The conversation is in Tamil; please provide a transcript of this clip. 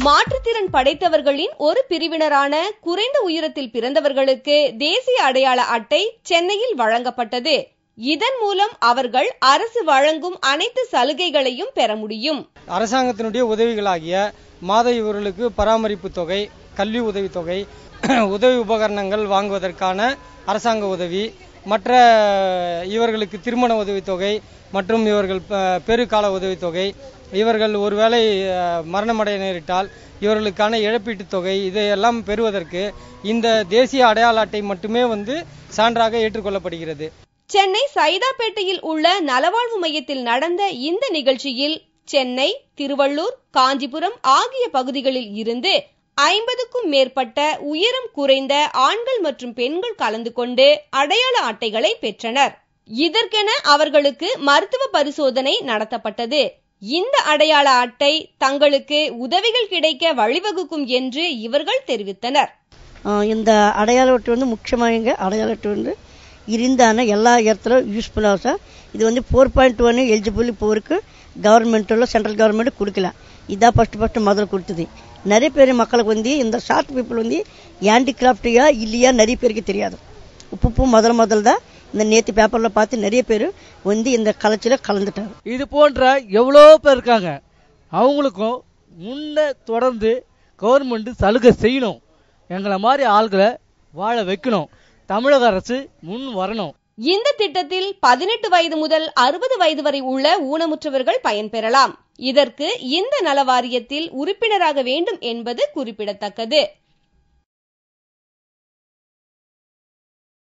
மாற்றுத்திறன் படைத்தவர்களின் ஒரு பிரிவினரான குறைந்த உயரத்தில் பிறந்தவர்களுக்கு தேசிய அடையாள அட்டை சென்னையில் வழங்கப்பட்டது. இதன் மூலம் அவர்கள் அரசு வழங்கும் அனைத்து சலுகைகளையும் பெற முடியும். அரசாங்கத்தினுடைய உதவிகளாகிய மாத இவர்களுக்கு பராமரிப்பு தொகை, கல்வி உதவித்தொகை, உதவி உபகரணங்கள் வாங்குவதற்கான அரசாங்க உதவி, மற்ற இவர்களுக்கு திருமண உதவித்தொகை மற்றும் இவர்கள் பெருகால உதவித்தொகை, இவர்கள் ஒருவேளை மரணமடைய நேரிட்டால் இவர்களுக்கான இழப்பீட்டுத் தொகை, இதையெல்லாம் பெறுவதற்கு இந்த தேசிய அடையாள அட்டை மட்டுமே சான்றாக ஏற்றுக்கொள்ளப்படுகிறது. சென்னை சைதாப்பேட்டையில் உள்ள நலவாழ்வு மையத்தில் நடந்த இந்த நிகழ்ச்சியில் சென்னை, திருவள்ளூர், காஞ்சிபுரம் ஆகிய பகுதிகளில் இருந்து 50க்கும் மேற்பட்ட உயரம் குறைந்த ஆண்கள் மற்றும் பெண்கள் கலந்து கொண்டு அடையாள அட்டைகளை பெற்றனர். இதற்கென அவர்களுக்கு மருத்துவ பரிசோதனை நடத்தப்பட்டது. இந்த அடையாள அட்டை தங்களுக்கு உதவிகள் கிடைக்க வழிவகுக்கும் என்று இவர்கள் தெரிவித்தனர். இந்த அடையாள அட்டை முக்கியமாக அடையாள அட்டை இருந்தான எல்லா இடத்துல யூஸ்ஃபுல்லாக சார். இது 4.1 எலிஜிபிள் போருக்கு கவர்மெண்ட்டில் சென்ட்ரல் கவர்மெண்ட் கொடுக்கலாம். இதான் ஃபர்ஸ்ட் முதல்ல கொடுத்தது. நிறைய பேர் மக்களுக்கு இந்த ஷார்ட் பீப்புள் ஹேண்டிகிராஃப்டியா இல்லையா நிறைய பேருக்கு தெரியாது. உப்பு முதல் தான் இந்த நேற்று பேப்பர்ல பார்த்து நிறைய பேர் இந்த கலைச்சில கலந்துட்டாங்க. இது போன்ற எவ்வளோ பேர் இருக்காங்க. அவங்களுக்கும் முன்ன தொடர்ந்து கவர்மெண்ட் சலுகை செய்யணும். எங்களை மாதிரி ஆள்களை வாழ வைக்கணும். தமிழக அரசு முன் வரணும். இந்த திட்டத்தில் 18 வயது முதல் 60 வயது வரை உள்ள ஊனமுற்றவர்கள் பயன்பெறலாம். இதற்கு இந்த நல வாரியத்தில் உறுப்பினராக வேண்டும் என்பது குறிப்பிடத்தக்கது.